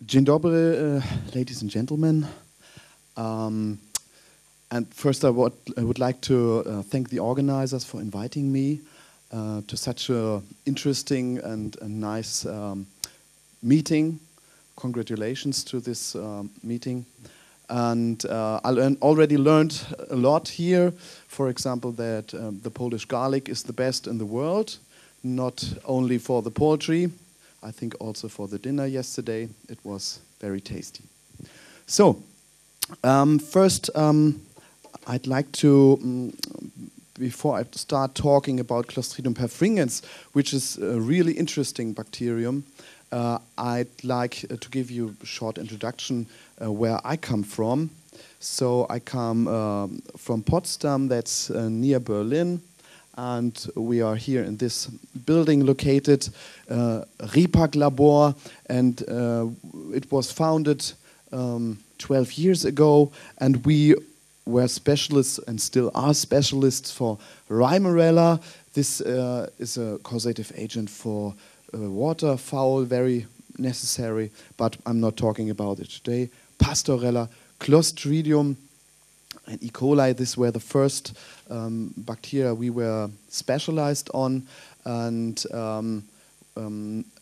Dzień dobry, ladies and gentlemen. And first I would like to thank the organizers for inviting me to such an interesting and nice meeting. Congratulations to this meeting. And I already learned a lot here. For example, that the Polish garlic is the best in the world, not only for the poultry, I think also for the dinner yesterday. It was very tasty. So, first I'd like to, before I start talking about Clostridium perfringens, which is a really interesting bacterium, I'd like to give you a short introduction where I come from. So I come from Potsdam, that's near Berlin, and we are here in this building located, RIPAC Labor, and it was founded 12 years ago, and we were specialists and still are specialists for Rhimarella. This is a causative agent for waterfowl, very necessary, but I'm not talking about it today. Pastorella, Clostridium, and E. coli, these were the first bacteria we were specialized on, and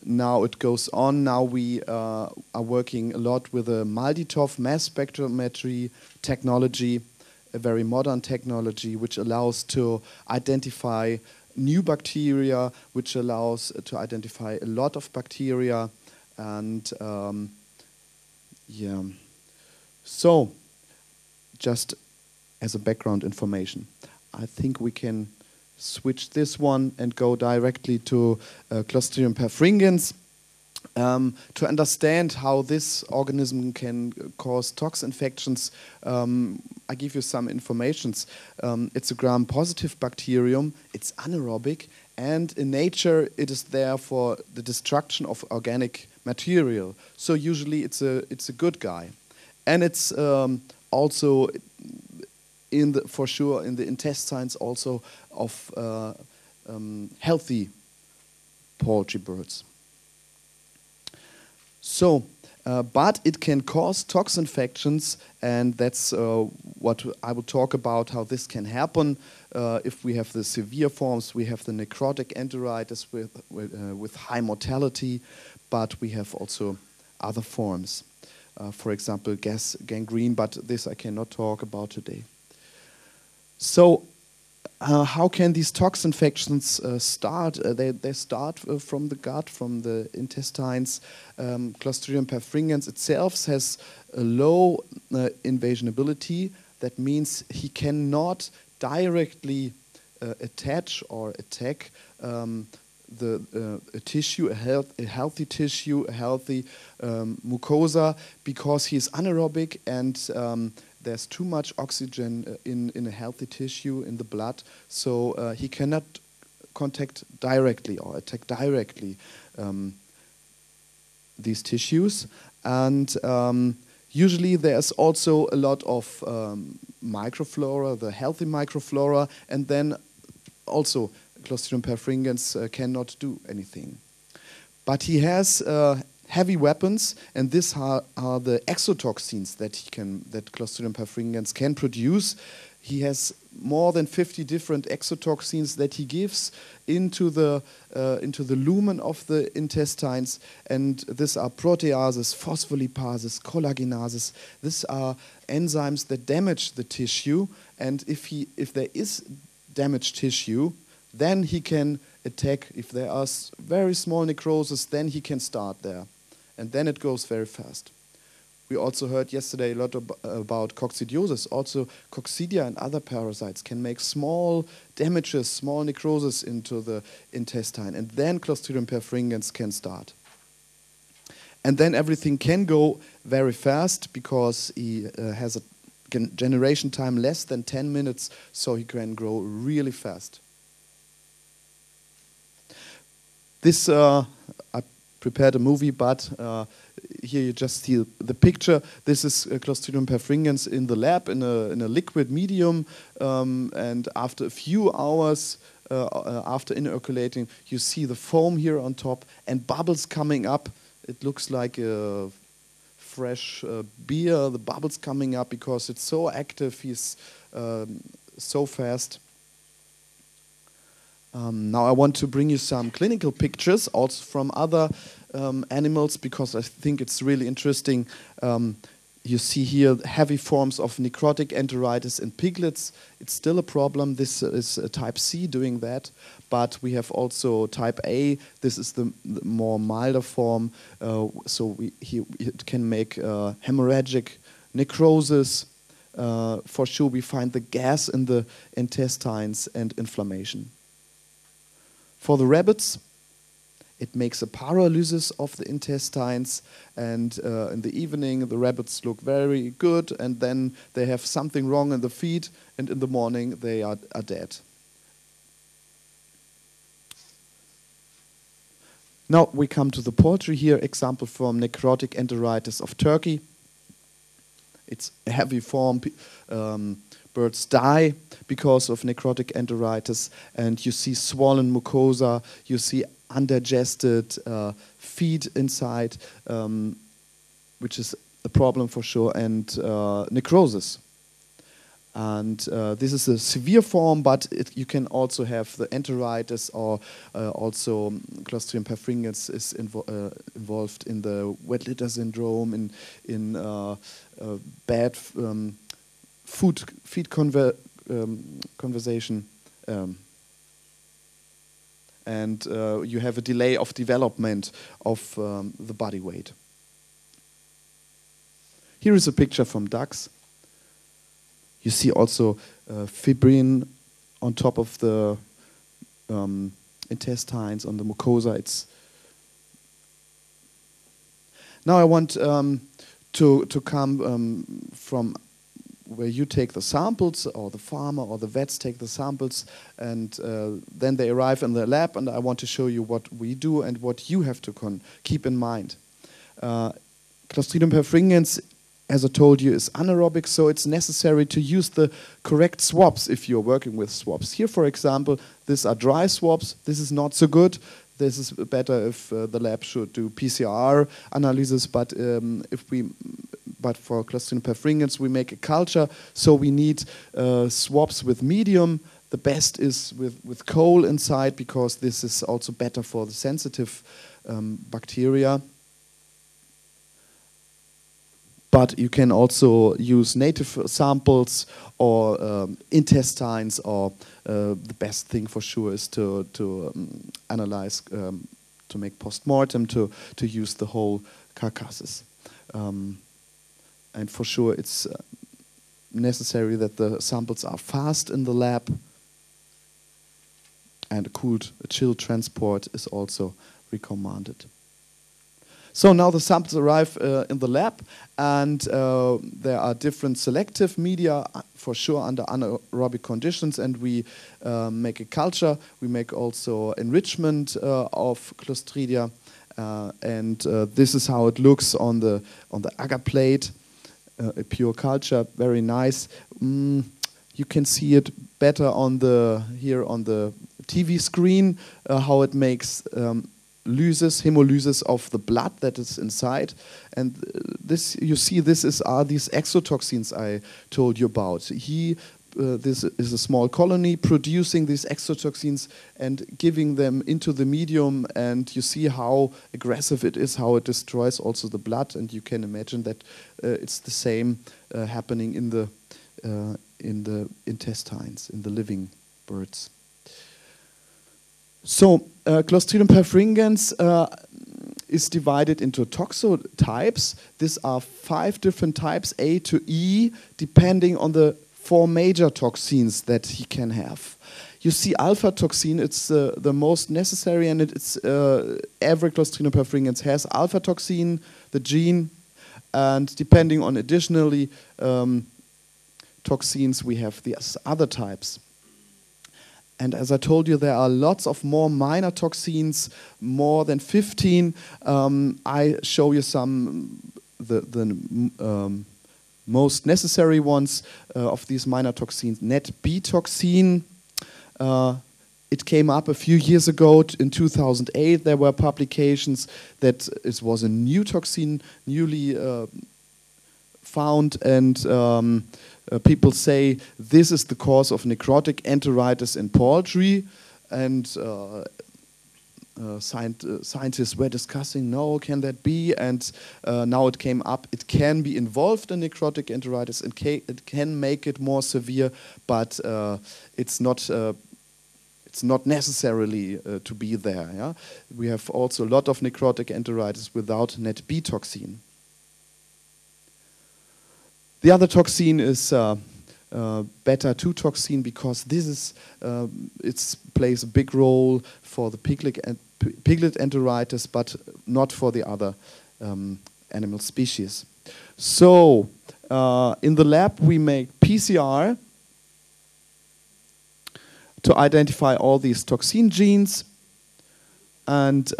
now it goes on. Now we are working a lot with a multi-TOF mass spectrometry technology, a very modern technology which allows to identify new bacteria, which allows to identify a lot of bacteria, and yeah. So, just as a background information, I think we can switch this one and go directly to Clostridium perfringens. To understand how this organism can cause tox infections, I give you some informations. It's a gram-positive bacterium, it's anaerobic, and in nature it is there for the destruction of organic material. So usually it's a good guy. And it's also for sure in the intestines also of healthy poultry birds. So, but it can cause tox infections, and that's what I will talk about, how this can happen. If we have the severe forms, we have the necrotic enteritis with high mortality, but we have also other forms. For example, gangrene, but this I cannot talk about today. So, how can these tox infections start? They start from the gut, from the intestines. Clostridium perfringens itself has a low invasionability. That means he cannot directly attach or attack a tissue, a healthy tissue, a healthy mucosa, because he is anaerobic and there's too much oxygen in a healthy tissue, in the blood, so he cannot contact directly or attack directly these tissues. And usually there's also a lot of microflora, the healthy microflora, and then also Clostridium perfringens cannot do anything. But he has heavy weapons, and these are the exotoxins that Clostridium perfringens can produce. He has more than 50 different exotoxins that he gives into the lumen of the intestines, and these are proteases, phospholipases, collagenases. These are enzymes that damage the tissue, and if there is damaged tissue, then he can attack. If there are very small necrosis, then he can start there. And then it goes very fast. We also heard yesterday a lot about Coccidiosis. Also, coccidia and other parasites can make small damages, small necrosis into the intestine. And then Clostridium perfringens can start. And then everything can go very fast because he has a generation time less than 10 minutes, so he can grow really fast. This, I prepared a movie, but here you just see the picture. This is Clostridium perfringens in the lab in a liquid medium, and after a few hours, after inocculating, you see the foam here on top and bubbles coming up. It looks like a fresh beer, the bubbles coming up because it's so active, he's so fast. Now I want to bring you some clinical pictures also from other animals because I think it's really interesting. You see here heavy forms of necrotic enteritis in piglets. It's still a problem. This is type C doing that. But we have also type A. This is the more milder form. So it can make hemorrhagic necrosis. For sure we find the gas in the intestines and inflammation. For the rabbits, it makes a paralysis of the intestines, and in the evening the rabbits look very good, and then they have something wrong in the feet, and in the morning they are dead. Now we come to the poultry here, example from necrotic enteritis of turkey. It's a heavy form. Birds die because of necrotic enteritis, and you see swollen mucosa, you see undigested feed inside, which is a problem for sure, and necrosis. And this is a severe form, but you can also have the enteritis, or also Clostridium perfringens is involved in the wet litter syndrome, in bad feed conversation, and you have a delay of development of the body weight. Here is a picture from ducks. You see also fibrin on top of the intestines, on the mucosa. Now I want to come from where you take the samples, or the farmer or the vets take the samples, and then they arrive in the lab, and I want to show you what we do and what you have to keep in mind. Clostridium perfringens, as I told you, is anaerobic, so it's necessary to use the correct swabs if you're working with swabs. Here, for example, these are dry swabs. This is not so good. This is better if the lab should do PCR analysis, but for Clostridium perfringens we make a culture, so we need swabs with medium. The best is with coal inside, because this is also better for the sensitive bacteria. But you can also use native samples or intestines, or the best thing for sure is to analyze, to make post-mortem, to use the whole carcasses. And for sure it's necessary that the samples are fast in the lab, and a chilled transport is also recommended. So now the samples arrive in the lab, and there are different selective media, for sure under anaerobic conditions, and we make a culture. We make also enrichment of Clostridia, and this is how it looks on the agar plate, a pure culture, very nice. You can see it better on here on the TV screen, how it makes hemolysis of the blood that is inside, and this, you see, are these exotoxins I told you about. This is a small colony producing these exotoxins and giving them into the medium, and you see how aggressive it is, how it destroys also the blood, and you can imagine that it's the same happening in the intestines, in the living birds. So Clostridium perfringens is divided into toxotypes. These are 5 different types, A to E, depending on the 4 major toxins that he can have. You see alpha toxin, it's the most necessary, and it's every Clostridium perfringens has alpha toxin, the gene, and depending on additionally toxins, we have the other types. And as I told you, there are lots of more minor toxins, more than 15. I show you some the most necessary ones of these minor toxins. Net B toxin It came up a few years ago. In 2008, there were publications that it was a new toxin, newly found, and people say this is the cause of necrotic enteritis in poultry, and scientists were discussing, no, can that be? And now it came up, it can be involved in necrotic enteritis, and it can make it more severe, but it's not necessarily to be there. Yeah? We have also a lot of necrotic enteritis without net B toxin. The other toxin is beta-2 toxin, because this is it plays a big role for the piglet enteritis, but not for the other animal species. So in the lab we make PCR to identify all these toxin genes, and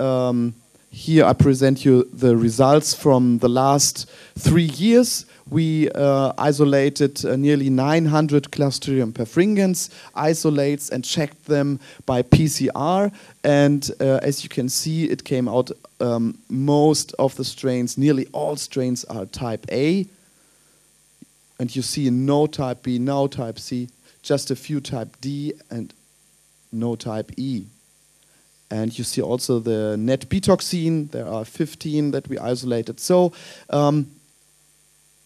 here I present you the results from the last 3 years. We isolated nearly 900 Clostridium perfringens isolates and checked them by PCR, and as you can see, it came out most of the strains, nearly all strains are type A, and you see no type B, no type C, just a few type D and no type E. And you see also the net B toxin, there are 15 that we isolated. So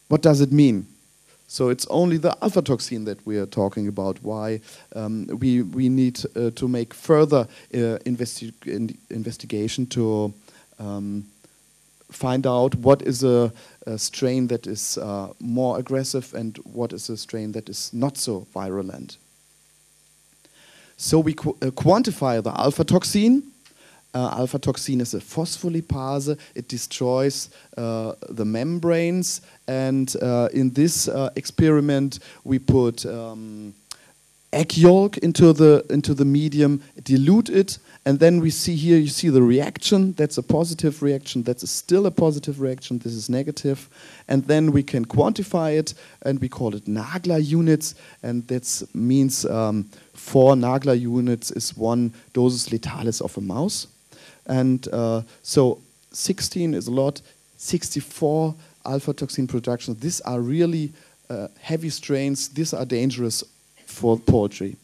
what does it mean? So it's only the alpha toxin that we are talking about, why we need to make further investigation to find out what is a strain that is more aggressive and what is a strain that is not so virulent. So we quantify the alpha toxin. Alpha toxin is a phospholipase. It destroys the membranes, and in this experiment we put egg yolk into the medium, dilute it, and then we see here, you see the reaction. That's a positive reaction. That's still a positive reaction. This is negative, and then we can quantify it, and we call it Nagler units, and that means 4 Nagler units is 1 dosis letalis of a mouse. And so 16 is a lot, 64 alpha toxin production. These are really heavy strains. These are dangerous for poultry.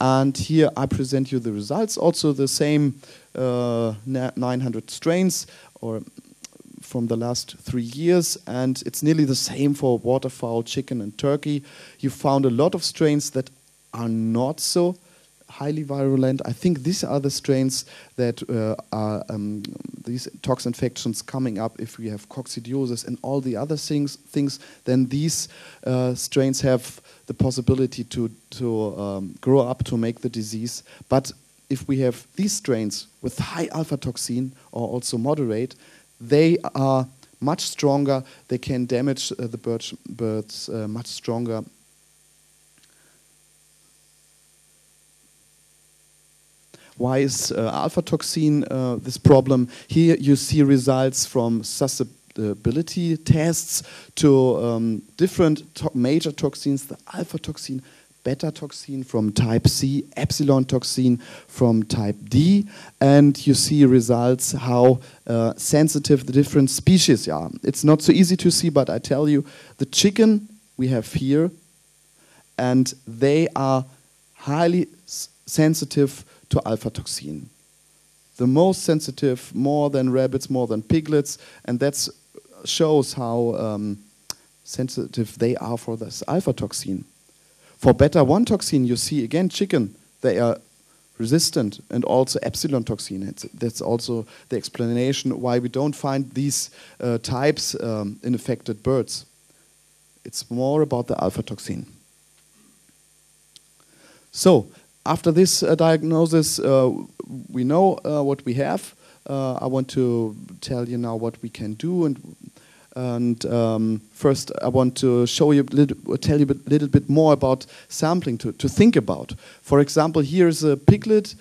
And here I present you the results. Also the same 900 strains or from the last 3 years, and it's nearly the same for waterfowl, chicken and turkey. You found a lot of strains that are not so highly virulent. I think these are the strains that are these tox infections coming up if we have coccidiosis and all the other things, then these strains have the possibility to grow up to make the disease. But if we have these strains with high alpha toxin or also moderate, they are much stronger. They can damage the birds much stronger. Why is alpha toxin this problem? Here you see results from susceptibility tests to different major toxins, the alpha toxin, beta toxin from type C, epsilon toxin from type D, and you see results how sensitive the different species are. It's not so easy to see, but I tell you, the chicken we have here, and they are highly sensitive to alpha toxin. The most sensitive, more than rabbits, more than piglets, and that shows how sensitive they are for this alpha toxin. For beta-1 toxin, you see again chicken, they are resistant, and also epsilon toxin. That's also the explanation why we don't find these types in affected birds. It's more about the alpha toxin. So, after this diagnosis, we know what we have. I want to tell you now what we can do, and first I want to show you, tell you a little bit more about sampling to think about. For example, here is a piglet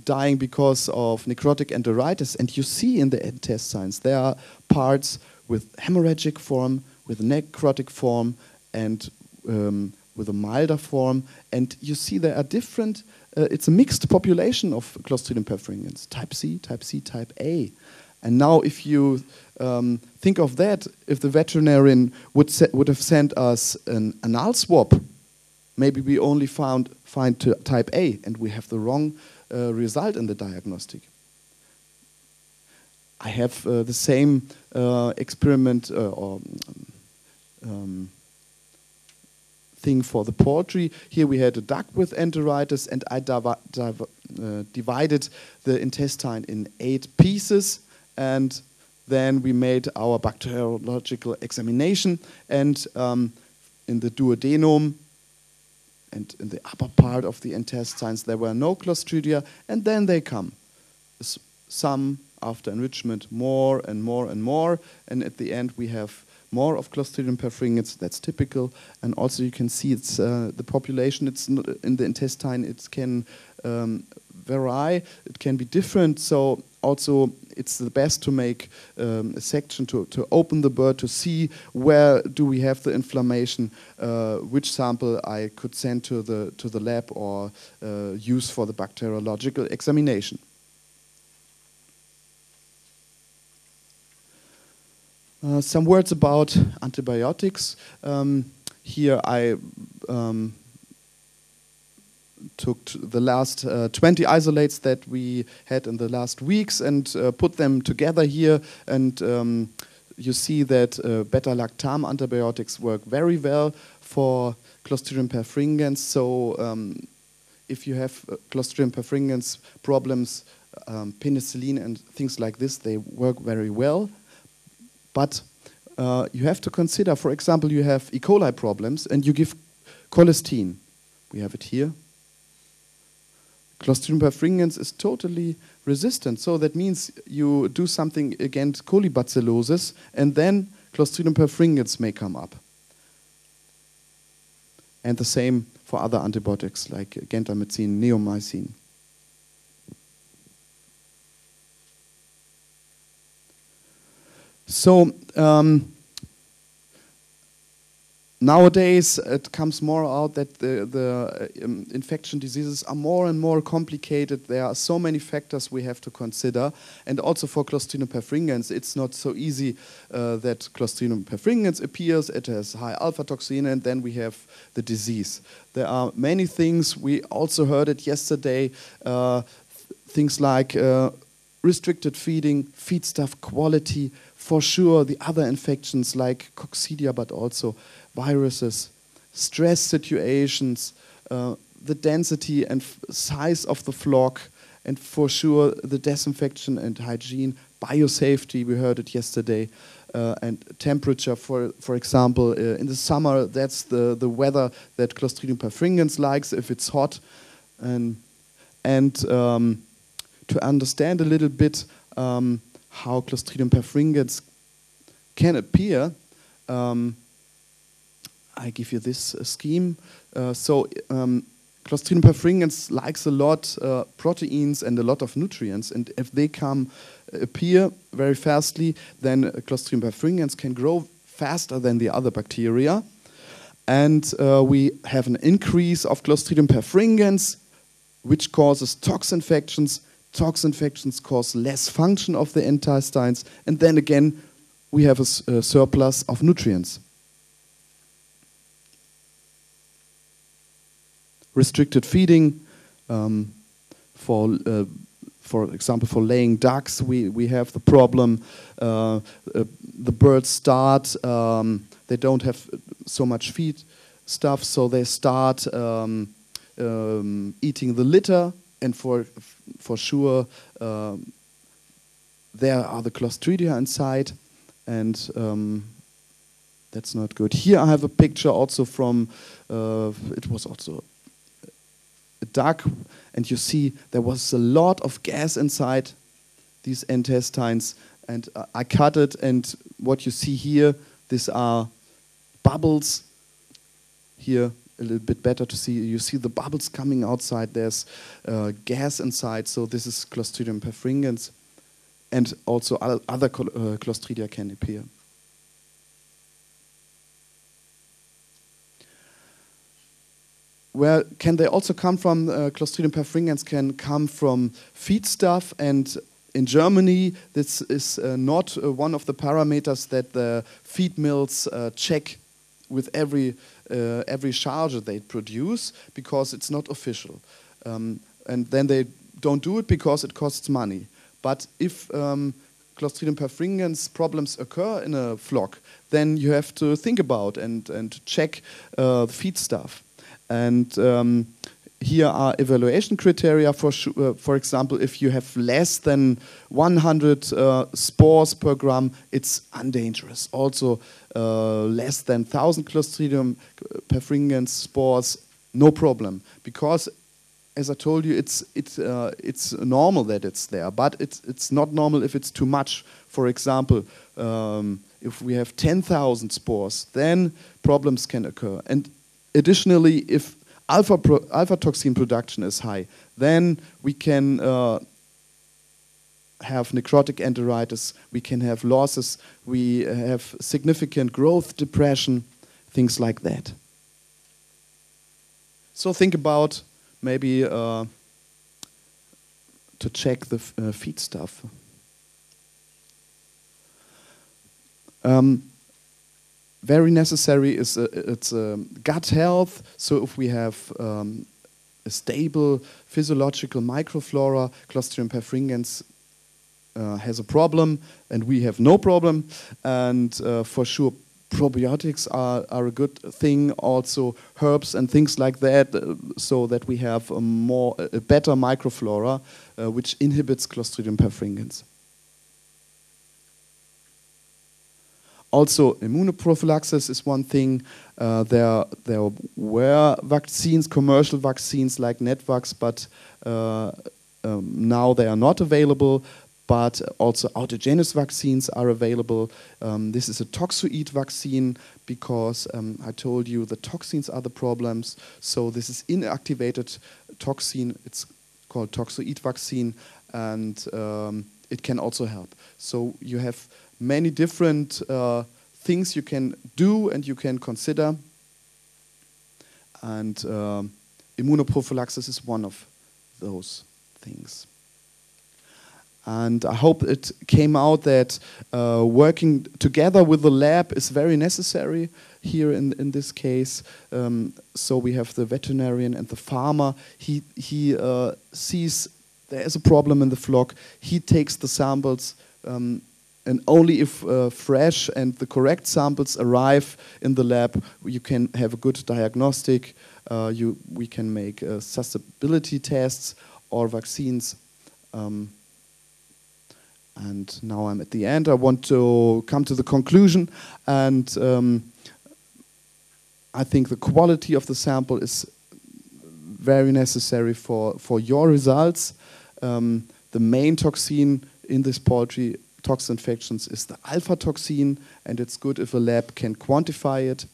dying because of necrotic enteritis, and you see in the intestines there are parts with hemorrhagic form, with necrotic form, and with a milder form, and you see there are different it's a mixed population of Clostridium perfringens, type C, type A. And now if you think of that, if the veterinarian would have sent us an anal swab, maybe we only find type A and we have the wrong result in the diagnostic. I have the same experiment or thing for the poultry. Here we had a duck with enteritis, and I divided the intestine in 8 pieces, and then we made our bacteriological examination, and in the duodenum and in the upper part of the intestines there were no Clostridia, and then they come. Some after enrichment more and more and more, and at the end we have more of Clostridium perfringens. That's typical, and also you can see it's the population. It's not in the intestine. It can vary. It can be different. So also it's the best to make a section to open the bird to see where do we have the inflammation, which sample I could send to the lab or use for the bacteriological examination. Some words about antibiotics. Here I took the last 20 isolates that we had in the last weeks and put them together here, and you see that beta-lactam antibiotics work very well for Clostridium perfringens. So if you have Clostridium perfringens problems, penicillin and things like this, they work very well. But you have to consider, for example, you have E. coli problems and you give colistin. We have it here. Clostridium perfringens is totally resistant. So that means you do something against colibacillosis and then Clostridium perfringens may come up. And the same for other antibiotics like gentamicin, neomycin. So nowadays it comes more out that the infection diseases are more and more complicated. There are so many factors we have to consider, and also for Clostridium perfringens it's not so easy that Clostridium perfringens appears. It has high alpha toxin and then we have the disease. There are many things. We also heard it yesterday, things like restricted feeding, feedstuff quality, for sure the other infections like coccidia, but also viruses, stress situations, the density and size of the flock, and for sure the disinfection and hygiene, biosafety, we heard it yesterday, and temperature, for example, in the summer, that's the weather that Clostridium perfringens likes if it's hot, and to understand a little bit how Clostridium perfringens can appear, I give you this scheme. Clostridium perfringens likes a lot proteins and a lot of nutrients, and if they appear very fastly, then Clostridium perfringens can grow faster than the other bacteria, and we have an increase of Clostridium perfringens, which causes tox infections. Tox infections cause less function of the intestines, and then again we have a surplus of nutrients. Restricted feeding, for example, for laying ducks, we have the problem. The birds start, they don't have so much feed stuff, so they start eating the litter. And for sure, there are the Clostridia inside, and that's not good. Here I have a picture also from, it was also a duck, and you see there was a lot of gas inside these intestines, and I cut it, and what you see here, these are bubbles here. A little bit better to see. You see the bubbles coming outside. There's gas inside, so this is Clostridium perfringens, and also other Clostridia can appear. where can they also come from? Clostridium perfringens can come from feedstuff, and in Germany, this is not one of the parameters that the feed mills check with every charger they produce, because it's not official. And then they don't do it because it costs money. But if Clostridium perfringens problems occur in a flock, then you have to think about and check the feed stuff. And here are evaluation criteria for example, if you have less than 100 spores per gram, it's undangerous. Also, less than 1,000 Clostridium perfringens spores, no problem, because as I told you, it's normal that it's there, but it's not normal if it's too much. For example, if we have 10,000 spores, then problems can occur. And additionally, if alpha toxin production is high, then we can have necrotic enteritis, we can have losses, we have significant growth depression, things like that. So think about maybe to check the feed stuff. Very necessary is it's gut health. So if we have a stable physiological microflora, Clostridium perfringens has a problem, and we have no problem. And for sure, probiotics are a good thing. Also, herbs and things like that, so that we have a better microflora, which inhibits Clostridium perfringens. Also, immunoprophylaxis is one thing. There were vaccines, commercial vaccines like Netvax, but now they are not available. But also autogenous vaccines are available. This is a toxoid vaccine because I told you the toxins are the problems. So this is inactivated toxin. It's called toxoid vaccine, and it can also help. So you have many different things you can do and you can consider. And immunoprophylaxis is one of those things. And I hope it came out that working together with the lab is very necessary here in this case. So we have the veterinarian and the farmer. He sees there is a problem in the flock. He takes the samples, and only if fresh and the correct samples arrive in the lab, you can have a good diagnostic. We can make susceptibility tests or vaccines. And now I'm at the end. I want to come to the conclusion, and I think the quality of the sample is very necessary for your results. The main toxin in this poultry tox infections is the alpha toxin, and it's good if a lab can quantify it.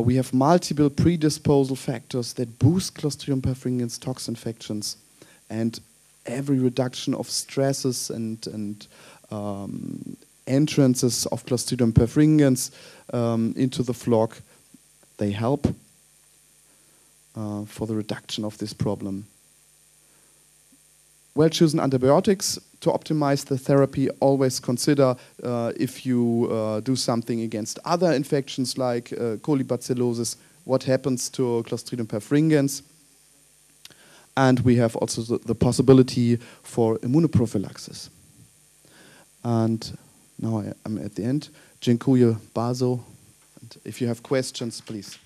We have multiple predisposal factors that boost Clostridium perfringens tox infections, and every reduction of stresses and entrances of Clostridium perfringens into the flock, they help for the reduction of this problem. Well-chosen antibiotics to optimize the therapy. Always consider if you do something against other infections like colibacillosis, what happens to Clostridium perfringens. And we have also the possibility for immunoprophylaxis. And now I'm at the end. Dziękuję bardzo. And if you have questions, please.